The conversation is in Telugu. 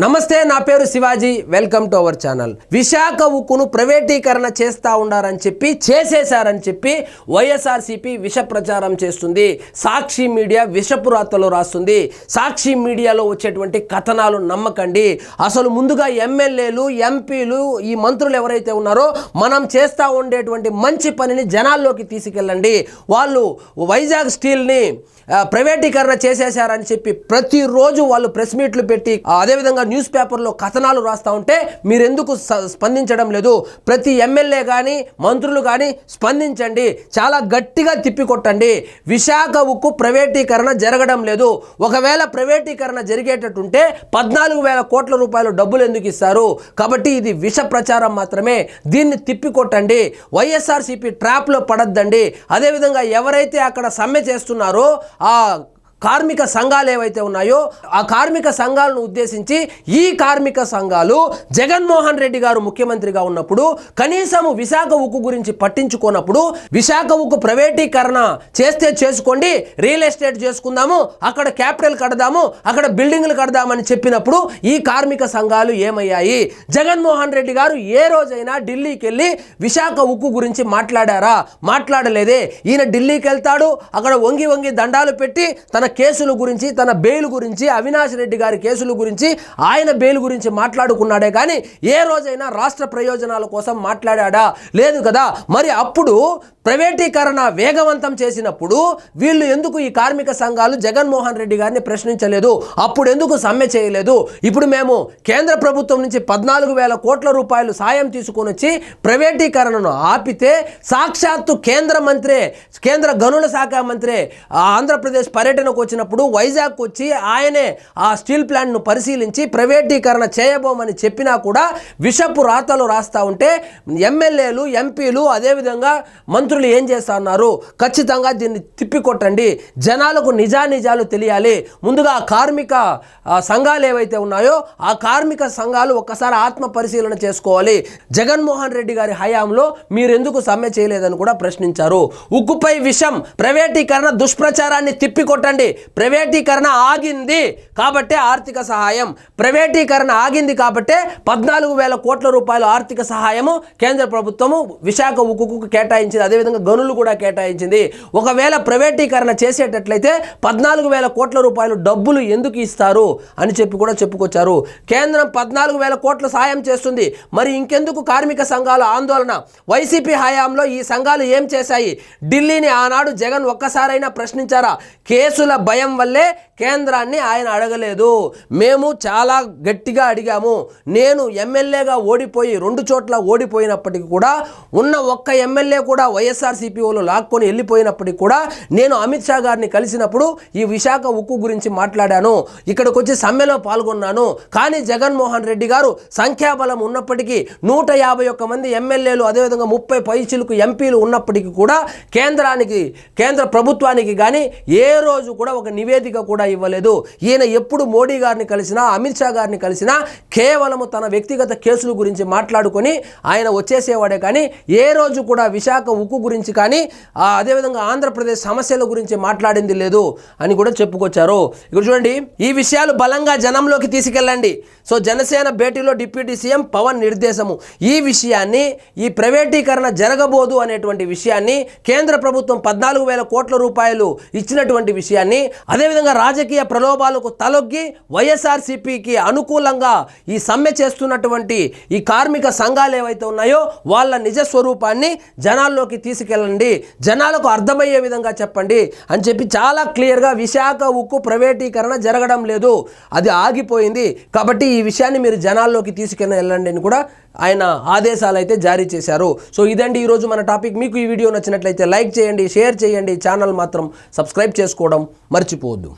నమస్తే, నా పేరు Shivaji. Welcome to our channel. Visakha ఉక్కును ప్రైవేటీకరణ చేస్తూ ఉండారని చెప్పి చేసేశారని చెప్పి వైఎస్ఆర్సీపీ విష ప్రచారం చేస్తుంది. సాక్షి మీడియా విషపు రాతలు రాస్తుంది. సాక్షి మీడియాలో వచ్చేటువంటి కథనాలు నమ్మకండి. అసలు ముందుగా ఎమ్మెల్యేలు, ఎంపీలు, ఈ మంత్రులు ఎవరైతే ఉన్నారో మనం చేస్తూ ఉండేటువంటి మంచి పనిని జనాల్లోకి తీసుకెళ్ళండి. వాళ్ళు వైజాగ్ స్టీల్ని ప్రైవేటీకరణ చేసేశారని చెప్పి ప్రతిరోజు వాళ్ళు ప్రెస్ మీట్లు పెట్టి అదేవిధంగా న్యూస్ పేపర్లో కథనాలు రాస్తూ ఉంటే మీరెందుకు స్పందించడం లేదు? ప్రతి ఎమ్మెల్యే కానీ మంత్రులు కానీ స్పందించండి, చాలా గట్టిగా తిప్పికొట్టండి. విశాఖ ఉక్కు ప్రైవేటీకరణ జరగడం లేదు. ఒకవేళ ప్రైవేటీకరణ జరిగేటట్టుంటే 14,000 కోట్ల రూపాయలు డబ్బులు ఎందుకు ఇస్తారు? కాబట్టి ఇది విష ప్రచారం మాత్రమే. దీన్ని తిప్పికొట్టండి. వైఎస్ఆర్సీపీ ట్రాప్లో పడద్దండి. అదేవిధంగా ఎవరైతే అక్కడ సమ్మె చేస్తున్నారో ఆ కార్మిక సంఘాలు ఏవైతే ఉన్నాయో ఆ కార్మిక సంఘాలను ఉద్దేశించి ఈ కార్మిక సంఘాలు జగన్మోహన్ రెడ్డి గారు ముఖ్యమంత్రిగా ఉన్నప్పుడు కనీసం విశాఖ ఉక్కు గురించి పట్టించుకోనప్పుడు విశాఖ ఉక్కు ప్రైవేటీకరణ చేస్తే చేసుకోండి, రియల్ ఎస్టేట్ చేసుకుందాము, అక్కడ క్యాపిటల్ కడదాము, అక్కడ బిల్డింగ్లు కడదామని చెప్పినప్పుడు ఈ కార్మిక సంఘాలు ఏమయ్యాయి? జగన్మోహన్ రెడ్డి గారు ఏ రోజైనా ఢిల్లీకి వెళ్ళి విశాఖ ఉక్కు గురించి మాట్లాడారా? మాట్లాడలేదే. ఈయన ఢిల్లీకి వెళ్తాడు, అక్కడ వంగి వంగి దండాలు పెట్టి తన కేసుల గురించి, తన బెయిల్ గురించి, అవినాష్ రెడ్డి గారి కేసుల గురించి, ఆయన బెయిల్ గురించి మాట్లాడుకున్నాడే కానీ ఏ రోజైనా రాష్ట్ర ప్రయోజనాల కోసం మాట్లాడా? లేదు కదా. మరి అప్పుడు ప్రైవేటీకరణ వేగవంతం చేసినప్పుడు వీళ్ళు ఎందుకు, ఈ కార్మిక సంఘాలు జగన్మోహన్ రెడ్డి గారిని ప్రశ్నించలేదు? అప్పుడు ఎందుకు సమ్మె చేయలేదు? ఇప్పుడు మేము కేంద్ర ప్రభుత్వం నుంచి 14,000 కోట్ల రూపాయలు సాయం తీసుకొని వచ్చి ప్రైవేటీకరణను ఆపితే సాక్షాత్తు కేంద్ర మంత్రి, కేంద్ర గనుల శాఖ మంత్రి ఆంధ్రప్రదేశ్ పర్యటనకు వచ్చినప్పుడు వైజాగ్ వచ్చి ఆయనే ఆ స్టీల్ ప్లాంట్ను పరిశీలించి ప్రైవేటీకరణ చేయబోమని చెప్పినా కూడా విషపు రాతలు రాస్తూ ఉంటే ఎమ్మెల్యేలు, ఎంపీలు, అదేవిధంగా మంత్రులు ఏం చేస్తా ఉన్నారు? ఖచ్చితంగా దీన్ని తిప్పికొట్టండి. జనాలకు నిజానిజాలు తెలియాలి. ముందుగా కార్మిక సంఘాలు ఏవైతే ఉన్నాయో ఆ కార్మిక సంఘాలు ఒక్కసారి ఆత్మ పరిశీలన చేసుకోవాలి. జగన్మోహన్ రెడ్డి గారి హయాంలో మీరెందుకు సమ్మె చేయలేదని కూడా ప్రశ్నించారు. ఉక్కుపై విషం, ప్రైవేటీకరణ దుష్ప్రచారాన్ని తిప్పికొట్టండి. ప్రైవేటీకరణ ఆగింది కాబట్టే ఆర్థిక సహాయం, ప్రైవేటీకరణ ఆగింది కాబట్టే 14,000 కోట్ల రూపాయలు ఆర్థిక సహాయము కేంద్ర ప్రభుత్వము విశాఖ ఉక్కుకు కేటాయించింది. అదేవిధంగా గనులు కూడా కేటాయించింది. ఒకవేళ ప్రైవేటీకరణ చేసేటట్లయితే 14,000 కోట్ల రూపాయలు డబ్బులు ఎందుకు ఇస్తారు అని చెప్పి కూడా చెప్పుకొచ్చారు. కేంద్రం 14,000 కోట్ల సాయం చేస్తుంది, మరి ఇంకెందుకు కార్మిక సంఘాల ఆందోళన? వైసీపీ హయాంలో ఈ సంఘాలు ఏం చేశాయి? ఢిల్లీని ఆనాడు జగన్ ఒక్కసారైనా ప్రశ్నించారా? కేసుల భయం వల్లే కేంద్రాన్ని ఆయన అడగలేదు. మేము చాలా గట్టిగా అడిగాము. నేను ఎమ్మెల్యేగా ఓడిపోయి 2 చోట్ల ఓడిపోయినప్పటికీ కూడా, ఉన్న ఒక్క ఎమ్మెల్యే కూడా వైఎస్ఆర్సీపీ వాళ్ళు లాక్కొని వెళ్ళిపోయినప్పటికీ కూడా నేను అమిత్ షా గారిని కలిసినప్పుడు ఈ విశాఖ ఉక్కు గురించి మాట్లాడాను, ఇక్కడికి వచ్చి సమ్మెలో పాల్గొన్నాను. కానీ జగన్మోహన్ రెడ్డి గారు సంఖ్యాబలం ఉన్నప్పటికీ 151 మంది ఎమ్మెల్యేలు, అదేవిధంగా 30 పైచిలకు ఎంపీలు ఉన్నప్పటికీ కూడా కేంద్ర ప్రభుత్వానికి కానీ ఏ రోజు కూడా ఒక నివేదిక కూడా ఇవ్వలేదు. ఈయన ఎప్పుడు మోడీ గారిని కలిసినా, అమిత్ షా గారిని కలిసినా కేవలము తన వ్యక్తిగత కేసుల గురించి మాట్లాడుకొని ఆయన వచ్చేసేవాడే కానీ ఏ రోజు కూడా విశాఖ ఉక్కు గురించి కానీ అదేవిధంగా ఆంధ్రప్రదేశ్ సమస్యల గురించి మాట్లాడింది లేదు అని కూడా చెప్పుకొచ్చారు. ఇక్కడ చూడండి, ఈ విషయాలు బలంగా జనంలోకి తీసుకెళ్ళండి. సో జనసేన భేటీలో డిప్యూటీ సీఎం పవన్ నిర్దేశము. ఈ విషయాన్ని, ఈ ప్రైవేటీకరణ జరగబోదు అనేటువంటి విషయాన్ని, కేంద్ర ప్రభుత్వం 14,000 కోట్ల రూపాయలు ఇచ్చినటువంటి విషయాన్ని, అదేవిధంగా రాజకీయ ప్రలోభాలకు తలొగ్గి వైఎస్ఆర్సీపీకి అనుకూలంగా ఈ సమ్మె చేస్తున్నటువంటి ఈ కార్మిక సంఘాలు ఏవైతే ఉన్నాయో వాళ్ళ నిజ స్వరూపాన్ని జనాల్లోకి తీసుకెళ్ళండి, జనాలకు అర్థమయ్యే విధంగా చెప్పండి అని చెప్పి చాలా క్లియర్గా విశాఖ ఉక్కు ప్రైవేటీకరణ జరగడం లేదు, అది ఆగిపోయింది, కాబట్టి ఈ విషయాన్ని మీరు జనాల్లోకి తీసుకెళ్ళండి అని కూడా ఆయన ఆదేశాలు అయితే జారీ చేశారు. సో ఇదండి ఈరోజు మన టాపిక్. మీకు ఈ వీడియో నచ్చినట్లయితే లైక్ చేయండి, షేర్ చేయండి, ఛానల్ మాత్రం సబ్స్క్రైబ్ చేసుకోవడం మర్చిపోవద్దు.